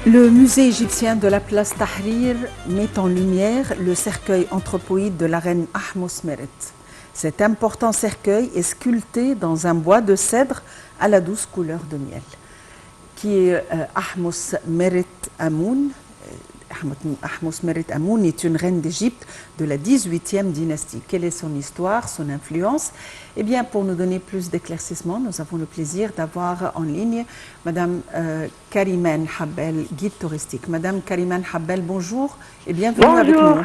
Le musée égyptien de la place Tahrir met en lumière le cercueil anthropoïde de la reine Ahmos Meret. Cet important cercueil est sculpté dans un bois de cèdre à la douce couleur de miel, qui est Ahmos Meret Amoun. Ahmos Meret Amoun est une reine d'Égypte de la 18e dynastie. Quelle est son histoire, son influence? Eh bien, pour nous donner plus d'éclaircissements, nous avons le plaisir d'avoir en ligne Madame Karimane Habbel, guide touristique. Madame Karimane Habbel, bonjour et bienvenue avec nous.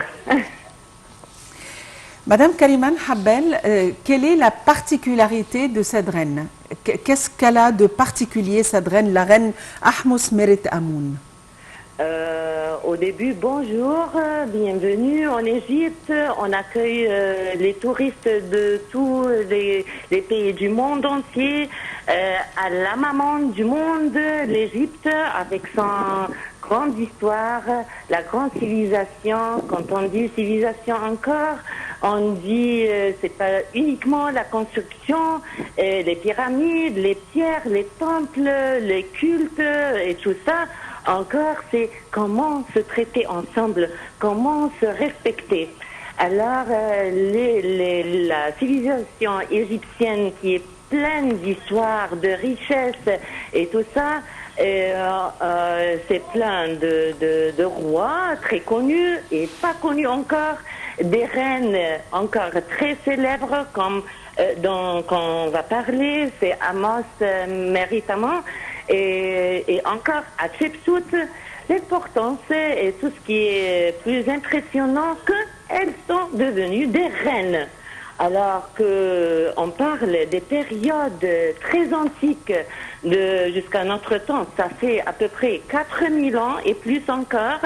Madame Karimane Habbel, quelle est la particularité de cette reine? Qu'est-ce qu'elle a de particulier, cette reine, la reine Ahmos Meret Amoun? Au début, bonjour, bienvenue en Égypte. On accueille les touristes de tous les pays du monde entier, à la maman du monde, l'Égypte, avec son grande histoire, la grande civilisation. Quand on dit civilisation encore, on dit c'est pas uniquement la construction, les pyramides, les pierres, les temples, les cultes et tout ça. Encore, c'est comment se traiter ensemble, comment se respecter. Alors, la civilisation égyptienne qui est pleine d'histoires, de richesses et tout ça, c'est plein de rois très connus et pas connus encore, des reines encore très célèbres comme dont on va parler, c'est Amos Meritamon. Et encore à Hatshepsut, l'importance et tout ce qui est plus impressionnant, qu'elles sont devenues des reines. Alors que on parle des périodes très antiques jusqu'à notre temps, ça fait à peu près 4000 ans et plus encore.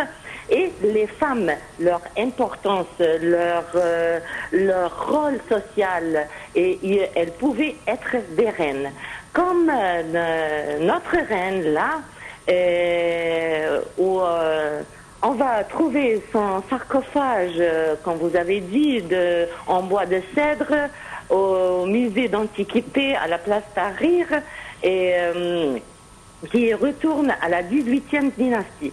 Et les femmes, leur importance, leur rôle social, et elles pouvaient être des reines. Comme notre reine là, où on va trouver son sarcophage, comme vous avez dit, en bois de cèdre, au musée d'Antiquité à la place Tahrir, et qui retourne à la 18e dynastie.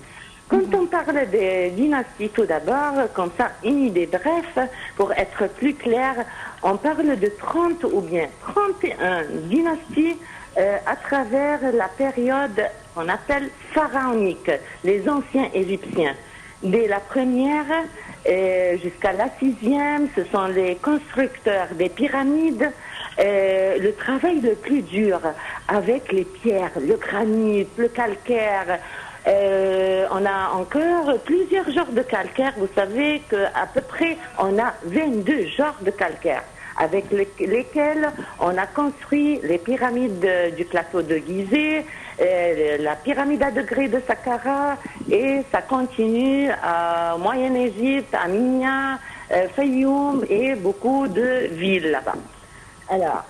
Quand on parle des dynasties, tout d'abord, comme ça, une idée bref, pour être plus clair, on parle de 30 ou bien 31 dynasties à travers la période qu'on appelle pharaonique, les anciens Égyptiens. Dès la première jusqu'à la 6e, ce sont les constructeurs des pyramides, le travail le plus dur avec les pierres, le granit, le calcaire. On a encore plusieurs genres de calcaire. Vous savez qu'à peu près, on a 22 genres de calcaire avec lesquels on a construit les pyramides du plateau de Gizeh, la pyramide à degrés de Saqqara, et ça continue à Moyen-Égypte, à Minya, Fayoum et beaucoup de villes là-bas. Alors,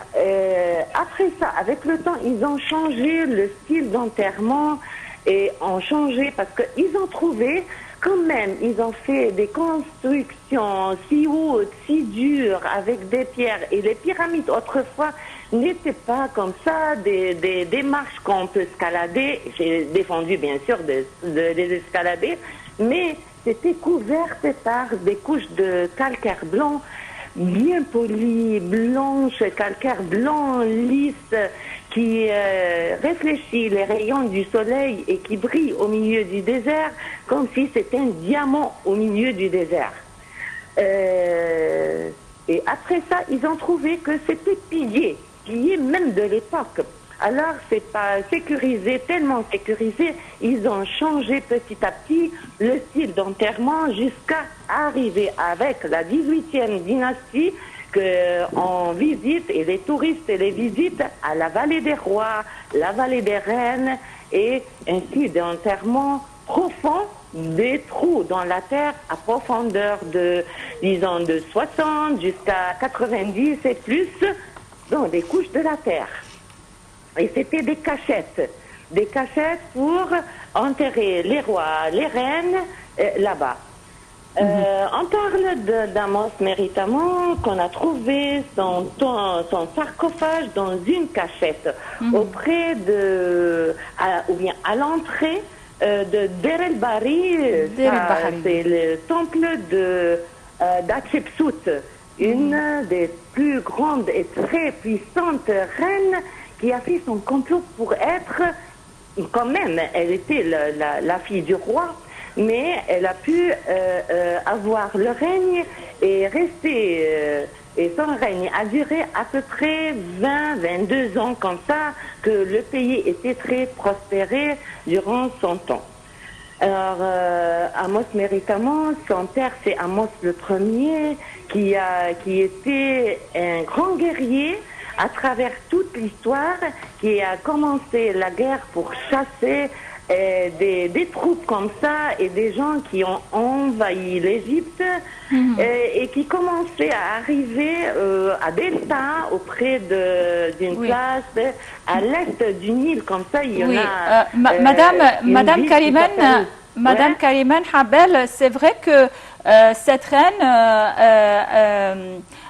après ça, avec le temps, ils ont changé le style d'enterrement et ont changé parce qu'ils ont trouvé, quand même, ils ont fait des constructions si hautes, si dures, avec des pierres. Et les pyramides, autrefois, n'étaient pas comme ça, des marches qu'on peut escalader. J'ai défendu, bien sûr, de les escalader, mais c'était couvert par des couches de calcaire blanc, bien polies, blanches, calcaire blanc, lisse, qui réfléchit les rayons du soleil et qui brille au milieu du désert comme si c'était un diamant au milieu du désert. Et après ça, ils ont trouvé que c'était pillé même de l'époque. Alors, c'est pas sécurisé, tellement sécurisé, ils ont changé petit à petit le style d'enterrement jusqu'à arriver avec la 18e dynastie qu'on visite, et les touristes les visitent à la vallée des rois, la vallée des reines, et un style d'enterrement profond, des trous dans la terre à profondeur de, disons, de 60 jusqu'à 90 et plus, dans des couches de la terre. Et c'était des cachettes pour enterrer les rois, les reines là-bas. On parle d'Amos Meritamon, qu'on a trouvé son sarcophage dans une cachette auprès ou bien à l'entrée de Der el-Bahri. C'est le temple d'Hatshepsut, une des plus grandes et très puissantes reines qui a fait son complot pour être, quand même, elle était la fille du roi, mais elle a pu avoir le règne et rester, et son règne a duré à peu près 22 ans comme ça, que le pays était très prospéré durant son temps. Alors, Amos Méritamo, son père c'est Amos le Premier, qui était un grand guerrier à travers toute l'histoire, qui a commencé la guerre pour chasser des troupes comme ça et des gens qui ont envahi l'Égypte et qui commençaient à arriver à Delta, auprès d'une place à l'est du Nil, comme ça il y en a... Madame Kariman Habel, c'est vrai que cette reine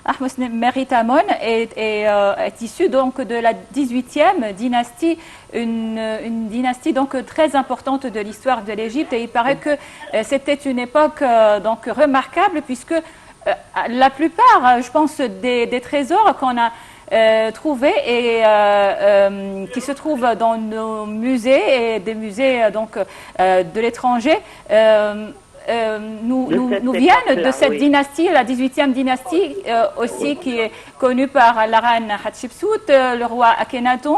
Ahmos Meritamon est issue donc de la 18e dynastie, une dynastie donc très importante de l'histoire de l'Égypte, et il paraît que c'était une époque donc remarquable, puisque la plupart, je pense, des trésors qu'on a trouvés et qui se trouvent dans nos musées et des musées donc de l'étranger nous viennent de cette dynastie, la 18e dynastie, aussi qui est connue par la reine Hatshepsut, le roi Akhenaton,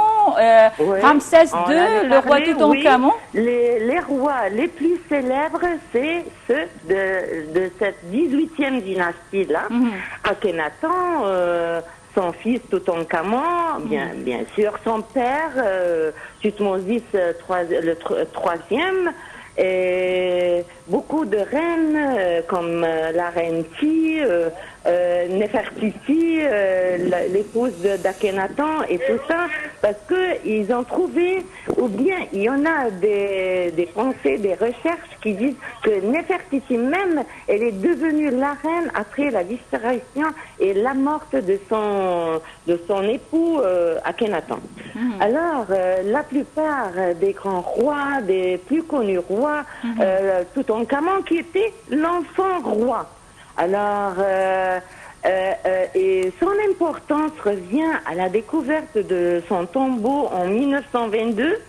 Ramsès II, le roi Toutankhamon. Les rois les plus célèbres, c'est ceux de cette 18e dynastie-là. Akhenaton, son fils Toutankhamon, bien sûr, son père, Thutmose le troisième, et beaucoup de reines comme la reine Ti, Nefertiti, l'épouse d'Akhenaton et tout ça, parce qu'ils ont trouvé, ou bien il y en a des pensées, des recherches qui disent que Nefertiti même, elle est devenue la reine après la disparition et la mort de son époux Akhenaton. Alors, la plupart des grands rois, des plus connus rois, Toutankhamon qui était l'enfant roi. Alors, et son importance revient à la découverte de son tombeau en 1922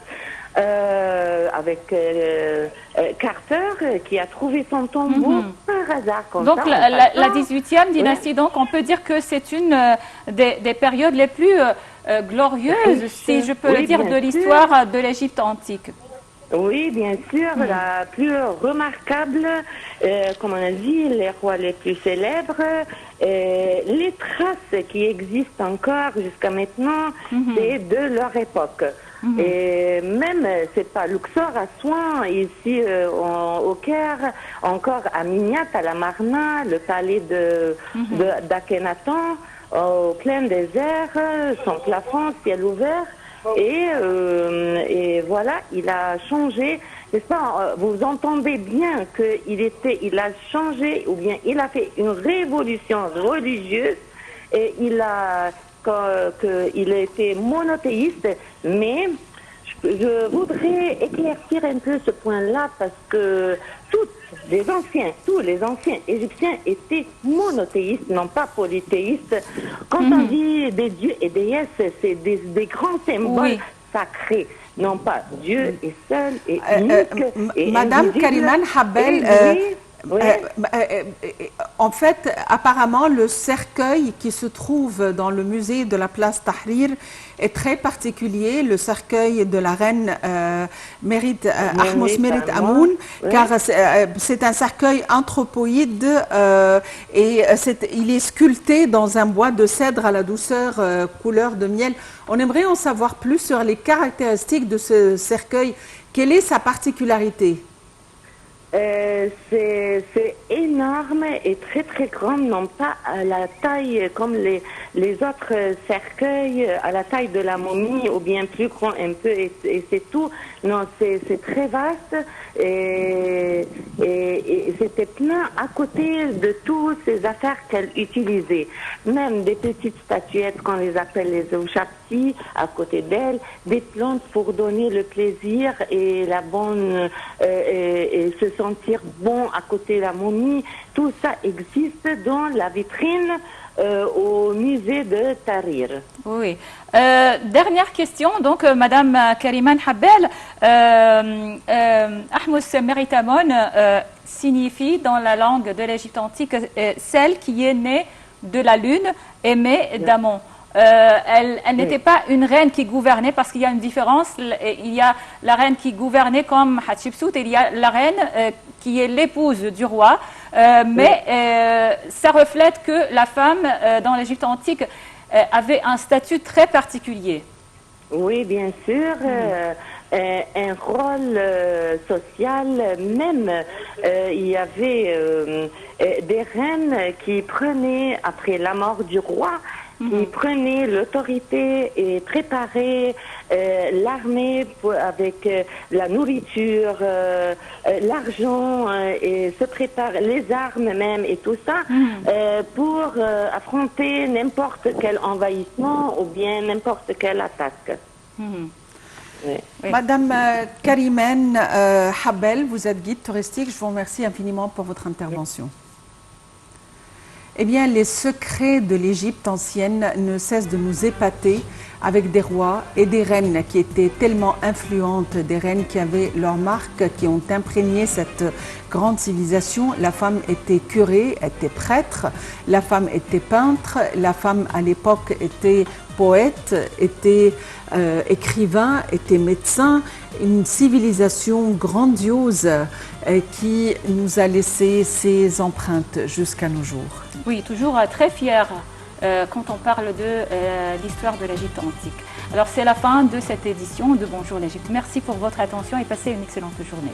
avec Carter qui a trouvé son tombeau par hasard. Donc la 18e dynastie, donc on peut dire que c'est une des périodes les plus glorieuses, si je peux le dire, de l'histoire de l'Égypte antique. Oui, bien sûr, la plus remarquable, comme on a dit, les rois les plus célèbres, les traces qui existent encore jusqu'à maintenant, c'est de leur époque. Et même, c'est pas Luxor, Assouan, ici au Caire, encore à Mignat, à la Marna, le palais d'Akhenaton, au plein désert, son plafond, ciel ouvert. Et voilà, il a changé. N'est-ce pas, vous entendez bien qu'il a changé, ou bien il a fait une révolution religieuse, et il a été monothéiste, mais je voudrais éclaircir un peu ce point-là, parce que tous les anciens égyptiens étaient monothéistes, non pas polythéistes. Quand on dit des dieux et déesses, c'est des grands symboles sacrés. Non pas Dieu est seul et unique. Et Madame Kariman Habel, en fait, apparemment, le cercueil qui se trouve dans le musée de la place Tahrir est très particulier, le cercueil de la reine Ahmos Meritamon, car c'est un cercueil anthropoïde et il est sculpté dans un bois de cèdre à la douceur couleur de miel. On aimerait en savoir plus sur les caractéristiques de ce cercueil. Quelle est sa particularité? C'est énorme et très très grand, non pas à la taille comme les autres cercueils, à la taille de la momie ou bien plus grand un peu et c'est tout. Non, c'est très vaste et c'était plein à côté de toutes ces affaires qu'elle utilisait. Même des petites statuettes qu'on les appelle les ouchaptis à côté d'elle, des plantes pour donner le plaisir et la bonne et se sentir bon à côté de la momie. Tout ça existe dans la vitrine au musée de Tahrir. Oui. Dernière question, donc Madame Kariman Habel, Ahmos Meritamon signifie dans la langue de l'Égypte antique celle qui est née de la lune, aimée d'Amon. Elle n'était pas une reine qui gouvernait parce qu'il y a une différence. Il y a la reine qui gouvernait comme Hatshepsut et il y a la reine qui est l'épouse du roi. Mais ça reflète que la femme dans l'Égypte antique avait un statut très particulier. Oui, bien sûr. Un rôle social, même il y avait des reines qui prenaient, après la mort du roi, qui prenaient l'autorité et préparaient l'armée avec la nourriture, l'argent et se préparer les armes même et tout ça pour affronter n'importe quel envahissement ou bien n'importe quelle attaque. Oui. Madame Kariman Habel, vous êtes guide touristique. Je vous remercie infiniment pour votre intervention. Eh bien, les secrets de l'Égypte ancienne ne cessent de nous épater avec des rois et des reines qui étaient tellement influentes, des reines qui avaient leur marque, qui ont imprégné cette grande civilisation. La femme était curée, était prêtre, la femme était peintre, la femme à l'époque était poète, était écrivain, était médecin. Une civilisation grandiose qui nous a laissé ses empreintes jusqu'à nos jours. Oui, toujours très fière quand on parle de l'histoire de l'Égypte antique. Alors c'est la fin de cette édition de Bonjour l'Égypte. Merci pour votre attention et passez une excellente journée.